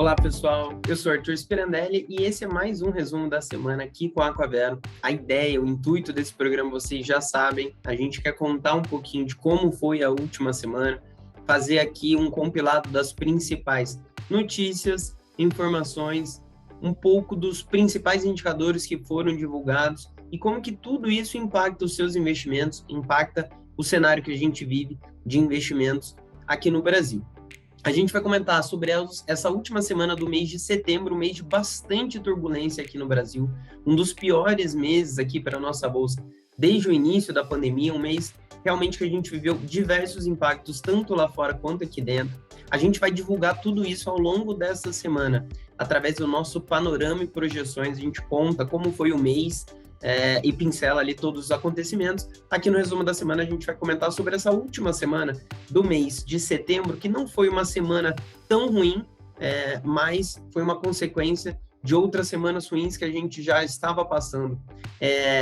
Olá, pessoal. Eu sou Arthur Spirandelli e esse é mais um resumo da semana aqui com a Aquavero. A ideia, o intuito desse programa, vocês já sabem. A gente quer contar um pouquinho de como foi a última semana, fazer aqui um compilado das principais notícias, informações, um pouco dos principais indicadores que foram divulgados e como que tudo isso impacta os seus investimentos, impacta o cenário que a gente vive de investimentos aqui no Brasil. A gente vai comentar sobre essa última semana do mês de setembro, um mês de bastante turbulência aqui no Brasil, um dos piores meses aqui para a nossa bolsa desde o início da pandemia, um mês realmente que a gente viveu diversos impactos, tanto lá fora quanto aqui dentro. A gente vai divulgar tudo isso ao longo dessa semana, através do nosso panorama e projeções. A gente conta como foi o mês, e pincela ali todos os acontecimentos. Aqui no resumo da semana a gente vai comentar sobre essa última semana do mês de setembro, que não foi uma semana tão ruim, mas foi uma consequência de outras semanas ruins que a gente já estava passando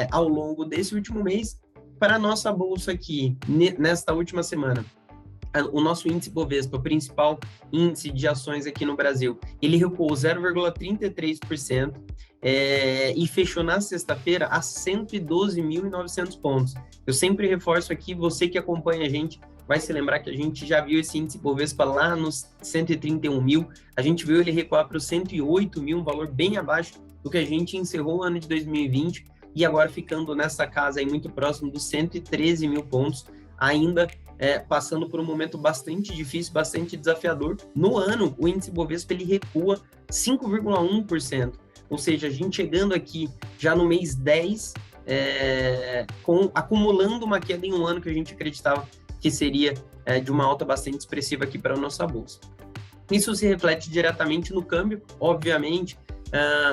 ao longo desse último mês. Para a nossa bolsa aqui, nesta última semana, o nosso índice Bovespa, principal índice de ações aqui no Brasil, ele recuou 0,33%, e fechou na sexta-feira a 112.900 pontos. Eu sempre reforço aqui, você que acompanha a gente vai se lembrar que a gente já viu esse índice Bovespa lá nos 131 mil, a gente viu ele recuar para os 108 mil, um valor bem abaixo do que a gente encerrou o ano de 2020, e agora ficando nessa casa aí muito próximo dos 113 mil pontos, ainda passando por um momento bastante difícil, bastante desafiador. No ano, o índice Bovespa ele recua 5,1%, ou seja, a gente chegando aqui já no mês 10, acumulando uma queda em um ano que a gente acreditava que seria de uma alta bastante expressiva aqui para a nossa bolsa. Isso se reflete diretamente no câmbio, obviamente.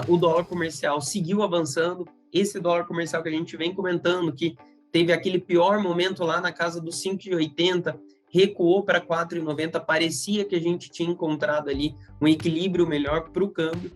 O dólar comercial seguiu avançando, esse dólar comercial que a gente vem comentando, que teve aquele pior momento lá na casa dos 5,80, recuou para 4,90, parecia que a gente tinha encontrado ali um equilíbrio melhor para o câmbio,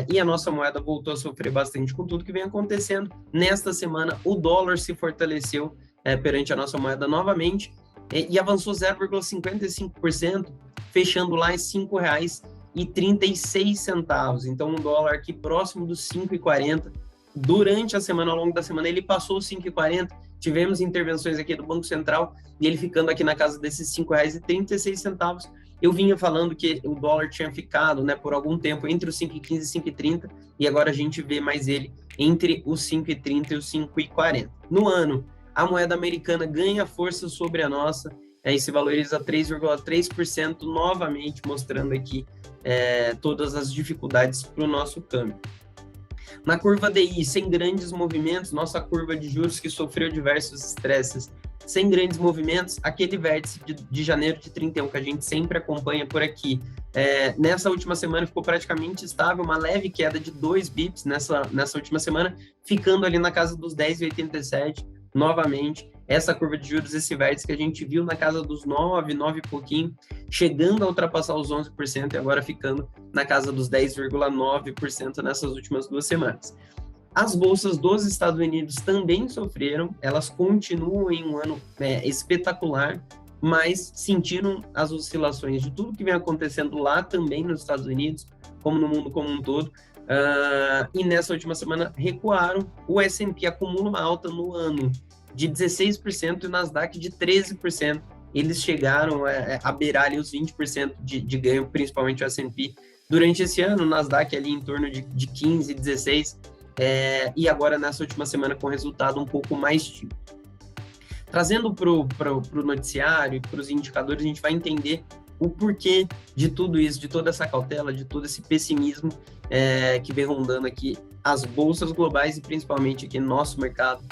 e a nossa moeda voltou a sofrer bastante com tudo que vem acontecendo. Nesta semana, o dólar se fortaleceu perante a nossa moeda novamente, e avançou 0,55%, fechando lá em R$ 5,36. Então, um dólar aqui próximo dos 5,40. Durante a semana, ao longo da semana, ele passou os 5,40, tivemos intervenções aqui do Banco Central, e ele ficando aqui na casa desses R$ 5,36. Eu vinha falando que o dólar tinha ficado, por algum tempo, entre os 5,15 e 5,30, e agora a gente vê mais ele entre os 5,30 e os 5,40. No ano, a moeda americana ganha força sobre a nossa, e se valoriza 3,3%, novamente mostrando aqui todas as dificuldades para o nosso câmbio. Na curva DI, sem grandes movimentos, nossa curva de juros que sofreu diversos estresses, sem grandes movimentos, aquele vértice de janeiro de 31 que a gente sempre acompanha por aqui, nessa última semana ficou praticamente estável, uma leve queda de 2 bips nessa última semana, ficando ali na casa dos 10,87, novamente, essa curva de juros, esse vértice que a gente viu na casa dos 9 e pouquinho, chegando a ultrapassar os 11% e agora ficando na casa dos 10,9% nessas últimas 2 semanas. As bolsas dos Estados Unidos também sofreram, elas continuam em um ano espetacular, mas sentiram as oscilações de tudo que vem acontecendo lá também nos Estados Unidos, como no mundo como um todo, e nessa última semana recuaram. O S&P acumula uma alta no ano de 16% e o Nasdaq de 13%. Eles chegaram a beirar ali os 20% de ganho, principalmente o S&P. Durante esse ano, o Nasdaq ali em torno de 15, 16%, e agora nessa última semana com resultado um pouco mais tímido. Trazendo para o noticiário e para os indicadores, a gente vai entender o porquê de tudo isso, de toda essa cautela, de todo esse pessimismo que vem rondando aqui as bolsas globais e principalmente aqui no nosso mercado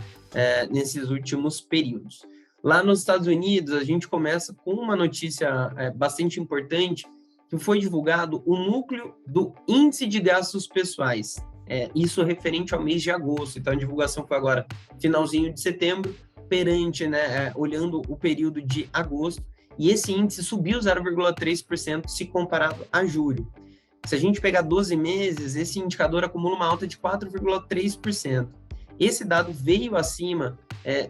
nesses últimos períodos. Lá nos Estados Unidos, a gente começa com uma notícia bastante importante, que foi divulgado o núcleo do índice de gastos pessoais, isso referente ao mês de agosto. Então, a divulgação foi agora finalzinho de setembro, perante, olhando o período de agosto, e esse índice subiu 0,3% se comparado a julho. Se a gente pegar 12 meses, esse indicador acumula uma alta de 4,3%. Esse dado veio acima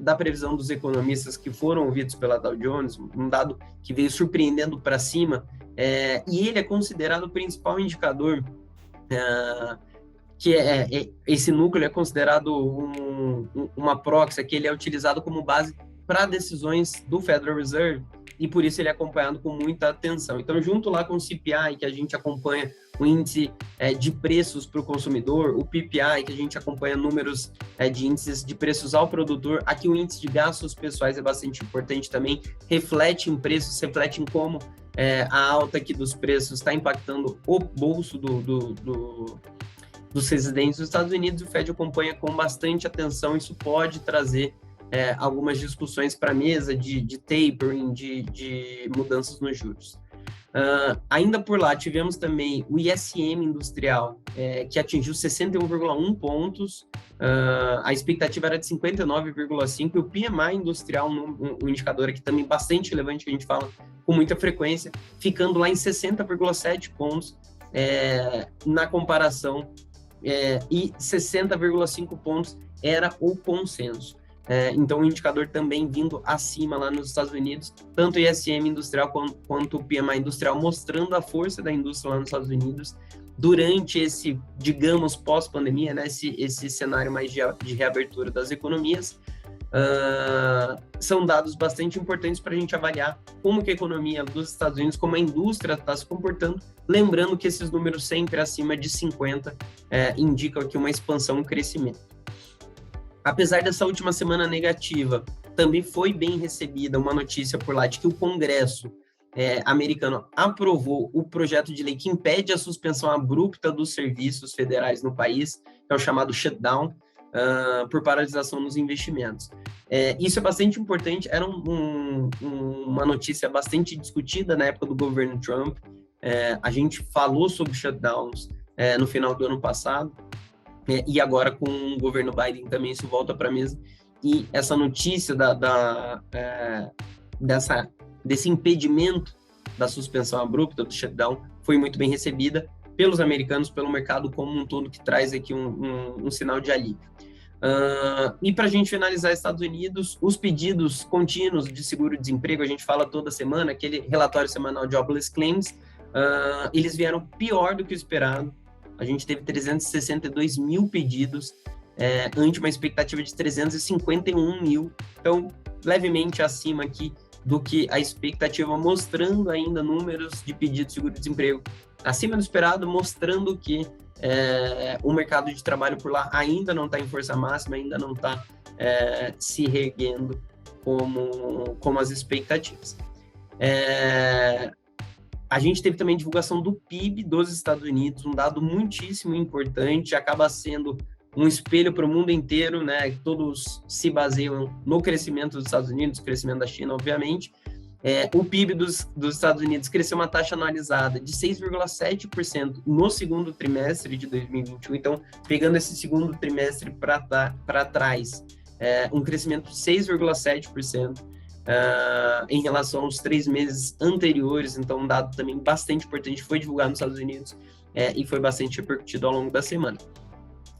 da previsão dos economistas que foram ouvidos pela Dow Jones, um dado que veio surpreendendo para cima, e ele é considerado o principal indicador, esse núcleo é considerado uma proxy, que ele é utilizado como base para decisões do Federal Reserve, e por isso ele é acompanhado com muita atenção. Então, junto lá com o CPI, que a gente acompanha o índice de preços para o consumidor, o PPI, que a gente acompanha números de índices de preços ao produtor, aqui o índice de gastos pessoais é bastante importante também, reflete em preços, reflete em como a alta aqui dos preços está impactando o bolso dos residentes dos Estados Unidos. O Fed acompanha com bastante atenção, isso pode trazer algumas discussões para a mesa de tapering, de mudanças nos juros. Ainda por lá, tivemos também o ISM industrial, que atingiu 61,1 pontos, a expectativa era de 59,5, e o PMI industrial, um indicador aqui também bastante relevante, que a gente fala com muita frequência, ficando lá em 60,7 pontos na comparação, e 60,5 pontos era o consenso. Então, o indicador também vindo acima lá nos Estados Unidos, tanto o ISM industrial quanto o PMI industrial, mostrando a força da indústria lá nos Estados Unidos durante esse, digamos, pós-pandemia, né, esse cenário mais de reabertura das economias. São dados bastante importantes para a gente avaliar como que a economia dos Estados Unidos, como a indústria está se comportando, lembrando que esses números sempre acima de 50 indicam aqui uma expansão, um crescimento. Apesar dessa última semana negativa, também foi bem recebida uma notícia por lá de que o Congresso americano aprovou o projeto de lei que impede a suspensão abrupta dos serviços federais no país, que é o chamado shutdown, por paralisação nos investimentos. Isso é bastante importante, era uma notícia bastante discutida na época do governo Trump. A gente falou sobre shutdowns no final do ano passado, e agora com o governo Biden também isso volta para a mesa, e essa notícia desse impedimento da suspensão abrupta do shutdown foi muito bem recebida pelos americanos, pelo mercado como um todo, que traz aqui um sinal de alívio. E para a gente finalizar, Estados Unidos, os pedidos contínuos de seguro-desemprego, a gente fala toda semana, aquele relatório semanal de Jobless Claims, eles vieram pior do que o esperado. A gente teve 362 mil pedidos, ante uma expectativa de 351 mil, então levemente acima aqui do que a expectativa, mostrando ainda números de pedidos de seguro-desemprego acima do esperado, mostrando que o mercado de trabalho por lá ainda não está em força máxima, ainda não está se reerguendo como as expectativas. A gente teve também divulgação do PIB dos Estados Unidos, um dado muitíssimo importante, acaba sendo um espelho para o mundo inteiro, né? Todos se baseiam no crescimento dos Estados Unidos, crescimento da China, obviamente. O PIB dos Estados Unidos cresceu uma taxa anualizada de 6,7% no segundo trimestre de 2021. Então, pegando esse segundo trimestre para trás, um crescimento de 6,7%. Em relação aos 3 meses anteriores, então um dado também bastante importante, foi divulgado nos Estados Unidos e foi bastante repercutido ao longo da semana.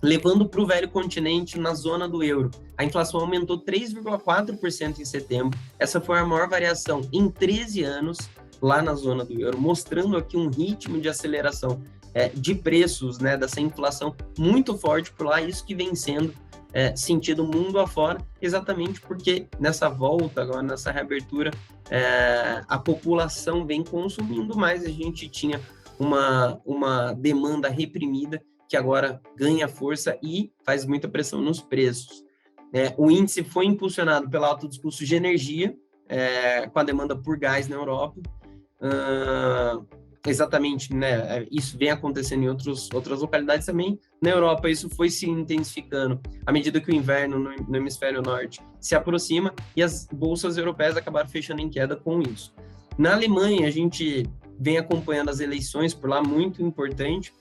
Levando para o velho continente, na zona do euro, a inflação aumentou 3,4% em setembro, essa foi a maior variação em 13 anos lá na zona do euro, mostrando aqui um ritmo de aceleração de preços, né, dessa inflação muito forte por lá, isso que vem sendo sentido mundo afora, exatamente porque nessa volta, agora nessa reabertura, a população vem consumindo mais, a gente tinha uma demanda reprimida que agora ganha força e faz muita pressão nos preços. O índice foi impulsionado pelo alto dos custos de energia, com a demanda por gás na Europa, exatamente, né? Isso vem acontecendo em outras localidades também. Na Europa, isso foi se intensificando à medida que o inverno no hemisfério norte se aproxima e as bolsas europeias acabaram fechando em queda com isso. Na Alemanha, a gente vem acompanhando as eleições por lá, muito importante.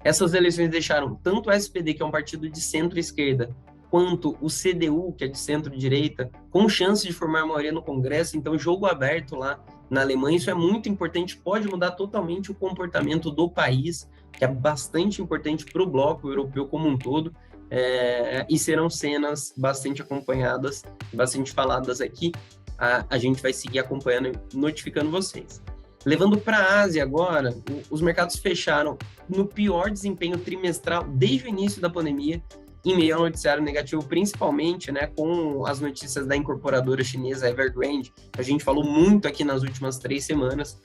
Essas eleições deixaram tanto o SPD, que é um partido de centro-esquerda, quanto o CDU, que é de centro-direita, com chance de formar maioria no Congresso. Então, jogo aberto lá na Alemanha, isso é muito importante, pode mudar totalmente o comportamento do país, que é bastante importante para o bloco europeu como um todo. e serão cenas bastante acompanhadas, bastante faladas aqui. A gente vai seguir acompanhando e notificando vocês. Levando para a Ásia agora, os mercados fecharam no pior desempenho trimestral desde o início da pandemia, em meio ao noticiário negativo, principalmente, né, com as notícias da incorporadora chinesa Evergrande, que a gente falou muito aqui nas últimas 3 semanas,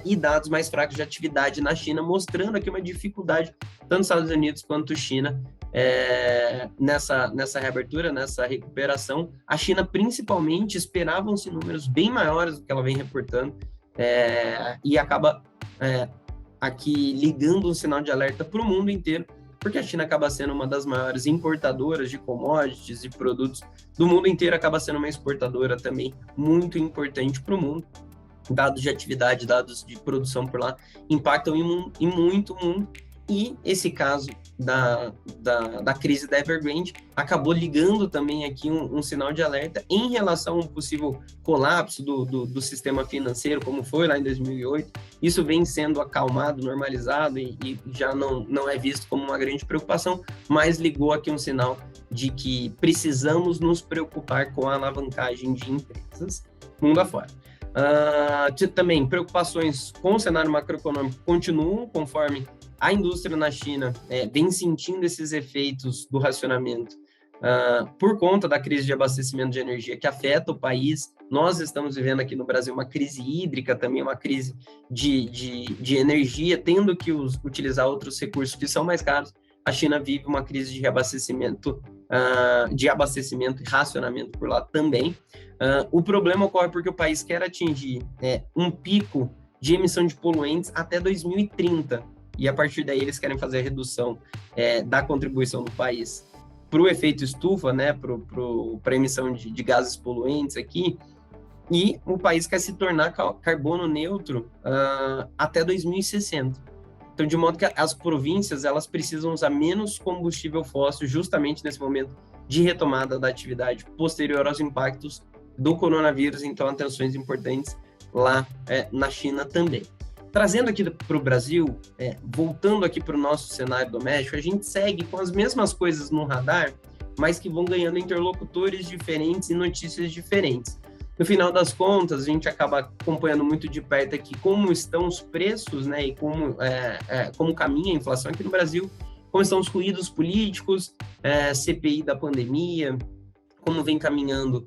e dados mais fracos de atividade na China, mostrando aqui uma dificuldade, tanto Estados Unidos quanto China, nessa reabertura, nessa recuperação. A China, principalmente, esperavam-se números bem maiores do que ela vem reportando, e acaba aqui ligando um sinal de alerta para o mundo inteiro, porque a China acaba sendo uma das maiores importadoras de commodities e produtos do mundo inteiro, acaba sendo uma exportadora também muito importante para o mundo. Dados de atividade, dados de produção por lá impactam em muito o mundo, e esse caso da crise da Evergrande acabou ligando também aqui um sinal de alerta em relação a um possível colapso do sistema financeiro, como foi lá em 2008. Isso vem sendo acalmado, normalizado e já não é visto como uma grande preocupação, mas ligou aqui um sinal de que precisamos nos preocupar com a alavancagem de empresas mundo afora. Também preocupações com o cenário macroeconômico continuam, conforme a indústria na China vem sentindo esses efeitos do racionamento por conta da crise de abastecimento de energia que afeta o país. Nós estamos vivendo aqui no Brasil uma crise hídrica, também uma crise de energia, tendo que utilizar outros recursos que são mais caros. A China vive uma crise de reabastecimento, de abastecimento e racionamento por lá também. O problema ocorre porque o país quer atingir um pico de emissão de poluentes até 2030, e a partir daí eles querem fazer a redução da contribuição do país para o efeito estufa, né, para a emissão de gases poluentes aqui, e o país quer se tornar carbono neutro até 2060. Então, de modo que as províncias elas precisam usar menos combustível fóssil justamente nesse momento de retomada da atividade posterior aos impactos do coronavírus. Então, atenções importantes lá na China também. Trazendo aqui para o Brasil, voltando aqui para o nosso cenário doméstico, a gente segue com as mesmas coisas no radar, mas que vão ganhando interlocutores diferentes e notícias diferentes. No final das contas, a gente acaba acompanhando muito de perto aqui como estão os preços, né, e como caminha a inflação aqui no Brasil, como estão os ruídos políticos, CPI da pandemia, como vem caminhando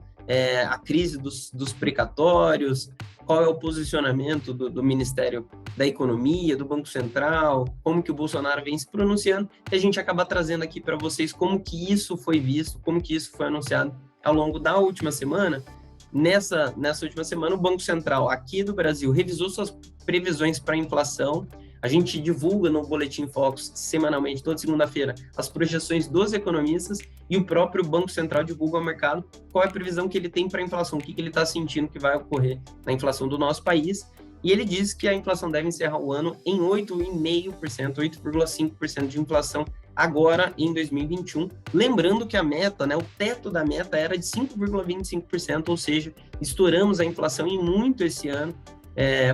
a crise dos precatórios, qual é o posicionamento do Ministério da Economia, do Banco Central, como que o Bolsonaro vem se pronunciando, e a gente acaba trazendo aqui para vocês como que isso foi visto, como que isso foi anunciado ao longo da última semana. Nessa última semana, o Banco Central aqui do Brasil revisou suas previsões para a inflação. A gente divulga no Boletim Focus semanalmente, toda segunda-feira, as projeções dos economistas, e o próprio Banco Central divulga ao mercado qual é a previsão que ele tem para a inflação, o que ele está sentindo que vai ocorrer na inflação do nosso país. E ele diz que a inflação deve encerrar o ano em 8,5%, 8,5% de inflação agora em 2021. Lembrando que a meta, né, o teto da meta era de 5,25%, ou seja, estouramos a inflação em muito esse ano,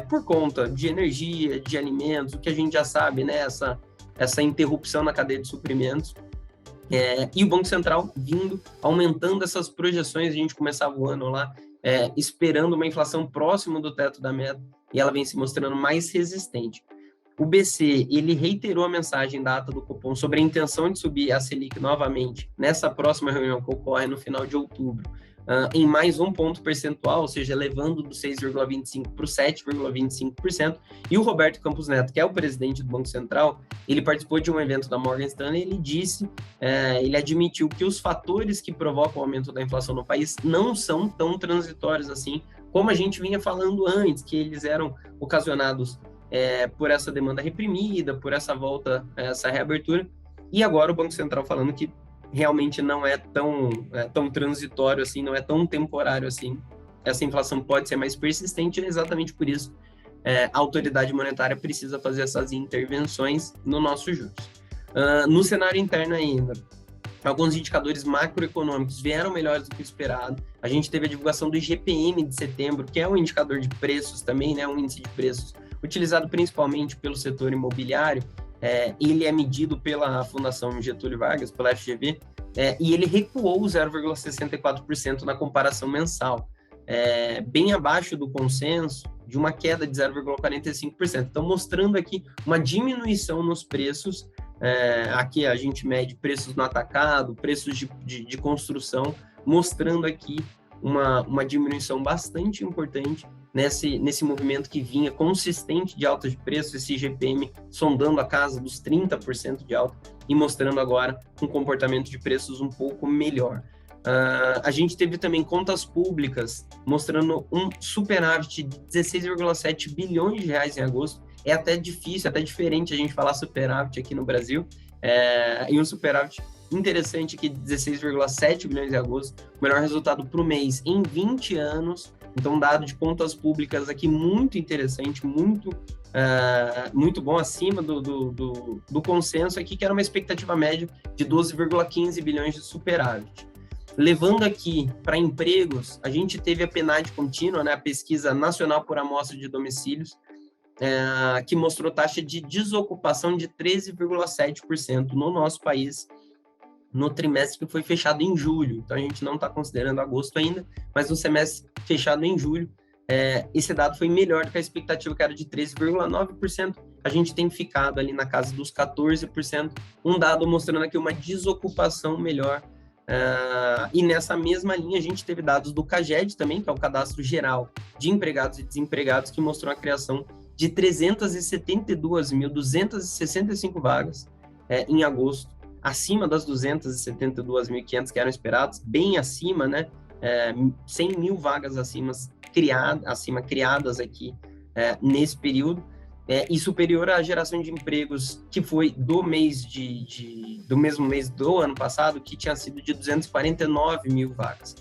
por conta de energia, de alimentos, o que a gente já sabe, né, essa interrupção na cadeia de suprimentos. E o Banco Central vindo, aumentando essas projeções. A gente começava o ano lá esperando uma inflação próxima do teto da meta, e ela vem se mostrando mais resistente. O BC, ele reiterou a mensagem da ata do Copom sobre a intenção de subir a Selic novamente nessa próxima reunião que ocorre no final de outubro, em mais um ponto percentual, ou seja, elevando do 6,25% para o 7,25%. E o Roberto Campos Neto, que é o presidente do Banco Central, ele participou de um evento da Morgan Stanley, ele admitiu que os fatores que provocam o aumento da inflação no país não são tão transitórios assim, como a gente vinha falando antes, que eles eram ocasionados por essa demanda reprimida, por essa volta, essa reabertura, e agora o Banco Central falando que realmente não é tão transitório assim, não é tão temporário assim. Essa inflação pode ser mais persistente, e exatamente por isso a autoridade monetária precisa fazer essas intervenções no nosso juros. No cenário interno ainda, alguns indicadores macroeconômicos vieram melhores do que o esperado. A gente teve a divulgação do IGPM de setembro, que é um indicador de preços também, né, um índice de preços utilizado principalmente pelo setor imobiliário, ele é medido pela Fundação Getúlio Vargas, pela FGV, e ele recuou 0,64% na comparação mensal, bem abaixo do consenso de uma queda de 0,45%. Então, mostrando aqui uma diminuição nos preços. Aqui a gente mede preços no atacado, preços de construção, mostrando aqui uma diminuição bastante importante nesse movimento que vinha consistente de alta de preço, esse IGPM sondando a casa dos 30% de alta e mostrando agora um comportamento de preços um pouco melhor. A gente teve também contas públicas mostrando um superávit de 16,7 bilhões de reais em agosto. É até difícil, até diferente a gente falar superávit aqui no Brasil, e um superávit interessante aqui de 16,7 bilhões em agosto, o melhor resultado para o mês em 20 anos, então dado de contas públicas aqui muito interessante, muito bom, acima do consenso aqui, que era uma expectativa média de 12,15 bilhões de superávit. Levando aqui para empregos, a gente teve a PNAD contínua, né, a Pesquisa Nacional por Amostra de Domicílios, que mostrou taxa de desocupação de 13,7% no nosso país, no trimestre que foi fechado em julho. Então, a gente não está considerando agosto ainda, mas no semestre fechado em julho, esse dado foi melhor do que a expectativa, que era de 13,9%. A gente tem ficado ali na casa dos 14%, um dado mostrando aqui uma desocupação melhor. E nessa mesma linha, a gente teve dados do CAGED também, que é o Cadastro Geral de Empregados e Desempregados, que mostrou a criação de 372.265 vagas em agosto, acima das 272.500 que eram esperadas, bem acima, né? 100 mil vagas acima criadas aqui nesse período, e superior à geração de empregos que foi do mesmo mês do ano passado, que tinha sido de 249 mil vagas.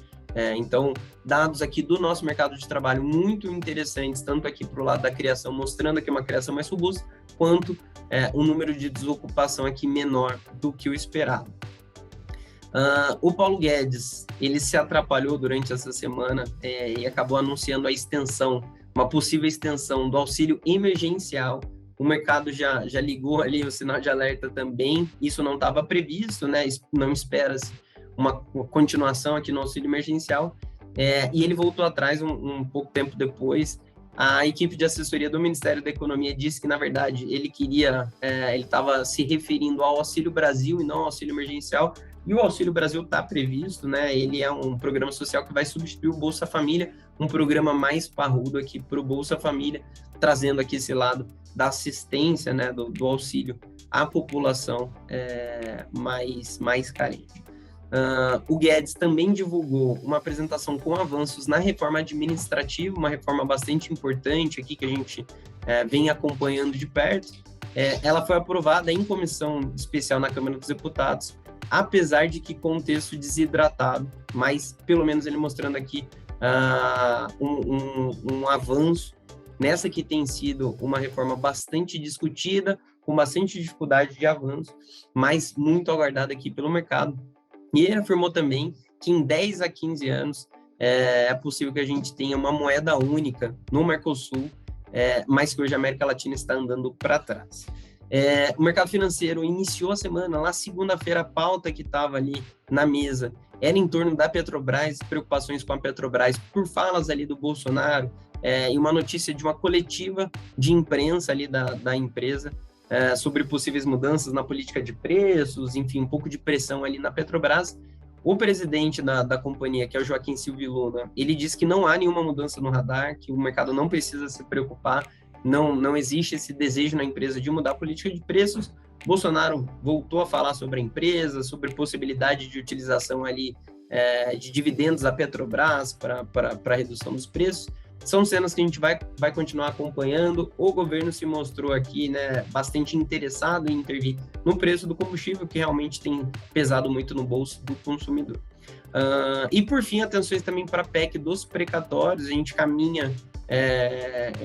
Então, dados aqui do nosso mercado de trabalho muito interessantes, tanto aqui para o lado da criação, mostrando aqui uma criação mais robusta, quanto um número de desocupação aqui menor do que o esperado. O Paulo Guedes, ele se atrapalhou durante essa semana e acabou anunciando a extensão, uma possível extensão do auxílio emergencial. O mercado já ligou ali o sinal de alerta também, isso não estava previsto, né? Não espera-se uma continuação aqui no auxílio emergencial, e ele voltou atrás um pouco tempo depois. A equipe de assessoria do Ministério da Economia disse que, na verdade, ele estava se referindo ao Auxílio Brasil e não ao auxílio emergencial, e o Auxílio Brasil está previsto, né? Ele é um programa social que vai substituir o Bolsa Família, um programa mais parrudo aqui para o Bolsa Família, trazendo aqui esse lado da assistência, né, do auxílio à população mais carente. O Guedes também divulgou uma apresentação com avanços na reforma administrativa, uma reforma bastante importante aqui que a gente vem acompanhando de perto. Ela foi aprovada em comissão especial na Câmara dos Deputados, apesar de que contexto desidratado, mas pelo menos ele mostrando aqui um avanço nessa que tem sido uma reforma bastante discutida, com bastante dificuldade de avanço, mas muito aguardada aqui pelo mercado. E ele afirmou também que em 10 a 15 anos é possível que a gente tenha uma moeda única no Mercosul, mas que hoje a América Latina está andando para trás. O mercado financeiro iniciou a semana, lá segunda-feira, a pauta que estava ali na mesa era em torno da Petrobras, preocupações com a Petrobras por falas ali do Bolsonaro, e uma notícia de uma coletiva de imprensa ali da empresa, sobre possíveis mudanças na política de preços, enfim, um pouco de pressão ali na Petrobras. O presidente da companhia, que é o Joaquim Silvio Luna, ele disse que não há nenhuma mudança no radar, que o mercado não precisa se preocupar, não existe esse desejo na empresa de mudar a política de preços. Bolsonaro voltou a falar sobre a empresa, sobre possibilidade de utilização ali de dividendos da Petrobras para a redução dos preços. São cenas que a gente vai continuar acompanhando. O governo se mostrou aqui, né, bastante interessado em intervir no preço do combustível, que realmente tem pesado muito no bolso do consumidor. E, por fim, atenções também para a PEC dos precatórios. A gente caminha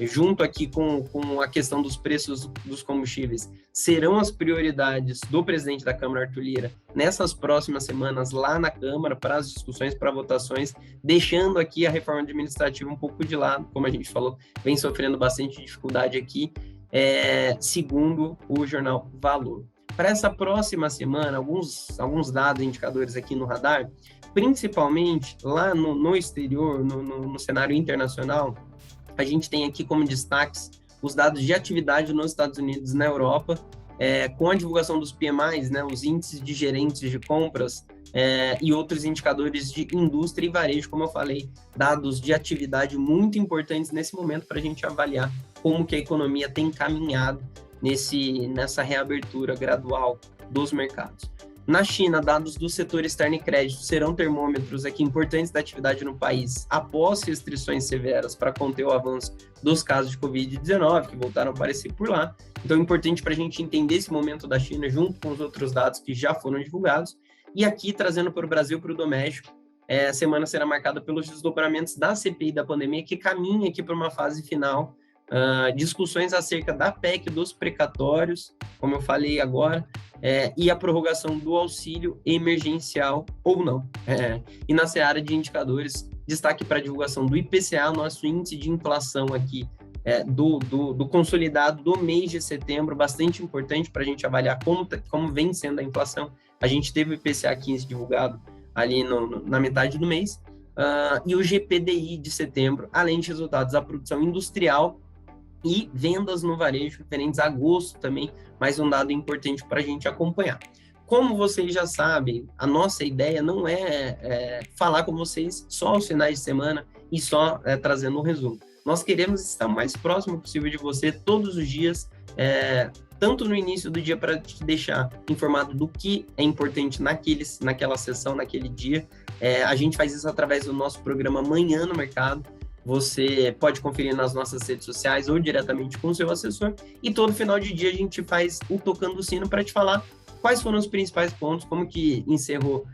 junto aqui com a questão dos preços dos combustíveis. Serão as prioridades do presidente da Câmara, Arthur Lira, nessas próximas semanas lá na Câmara, para as discussões, para votações, deixando aqui a reforma administrativa um pouco de lado, como a gente falou, vem sofrendo bastante dificuldade aqui. segundo o jornal Valor. Para essa próxima semana, alguns dados, indicadores aqui no radar, principalmente lá no exterior, no cenário internacional, a gente tem aqui como destaques os dados de atividade nos Estados Unidos e na Europa, com a divulgação dos PMIs, né, os índices de gerentes de compras e outros indicadores de indústria e varejo, como eu falei, dados de atividade muito importantes nesse momento para a gente avaliar como que a economia tem caminhado nessa reabertura gradual dos mercados. Na China, dados do setor externo e crédito serão termômetros aqui importantes da atividade no país após restrições severas para conter o avanço dos casos de Covid-19, que voltaram a aparecer por lá. Então, é importante para a gente entender esse momento da China junto com os outros dados que já foram divulgados. E aqui, trazendo para o Brasil, para o doméstico, a semana será marcada pelos desdobramentos da CPI da pandemia, que caminha aqui para uma fase final, discussões acerca da PEC dos precatórios, como eu falei agora, e a prorrogação do auxílio emergencial ou não. E na seara de indicadores, destaque para a divulgação do IPCA, nosso índice de inflação aqui, do consolidado do mês de setembro, bastante importante para a gente avaliar como vem sendo a inflação. A gente teve o IPCA 15 divulgado ali na metade do mês, e o GPDI de setembro, além de resultados da produção industrial e vendas no varejo referentes a agosto também, mais um dado importante para a gente acompanhar. Como vocês já sabem, a nossa ideia não é falar com vocês só aos finais de semana e só trazendo um resumo. Nós queremos estar o mais próximo possível de você todos os dias, tanto no início do dia para te deixar informado do que é importante naquela sessão, naquele dia. A gente faz isso através do nosso programa Manhã no Mercado. Você pode conferir nas nossas redes sociais ou diretamente com o seu assessor. E todo final de dia a gente faz o Tocando o Sino para te falar quais foram os principais pontos, como que encerraram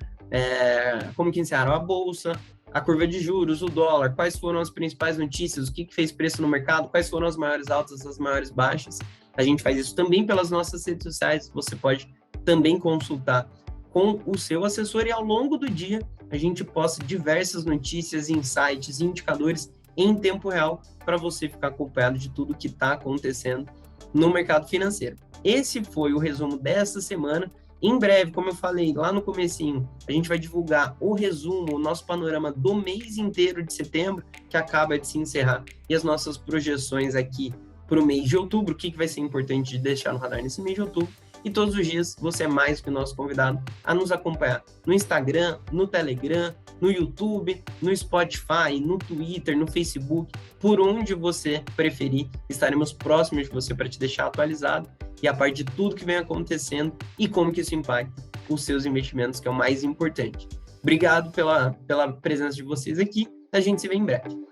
a Bolsa, a curva de juros, o dólar, quais foram as principais notícias, o que fez preço no mercado, quais foram as maiores altas, as maiores baixas. A gente faz isso também pelas nossas redes sociais, você pode também consultar com o seu assessor e ao longo do dia a gente posta diversas notícias, insights e indicadores em tempo real para você ficar acompanhado de tudo que está acontecendo no mercado financeiro. Esse foi o resumo dessa semana. Em breve, como eu falei lá no comecinho, a gente vai divulgar o resumo, o nosso panorama do mês inteiro de setembro, que acaba de se encerrar, e as nossas projeções aqui para o mês de outubro, o que vai ser importante de deixar no radar nesse mês de outubro. E todos os dias você é mais que o nosso convidado a nos acompanhar no Instagram, no Telegram, no YouTube, no Spotify, no Twitter, no Facebook, por onde você preferir. Estaremos próximos de você para te deixar atualizado e a parte de tudo que vem acontecendo e como que isso impacta os seus investimentos, que é o mais importante. Obrigado pela presença de vocês aqui. A gente se vê em breve.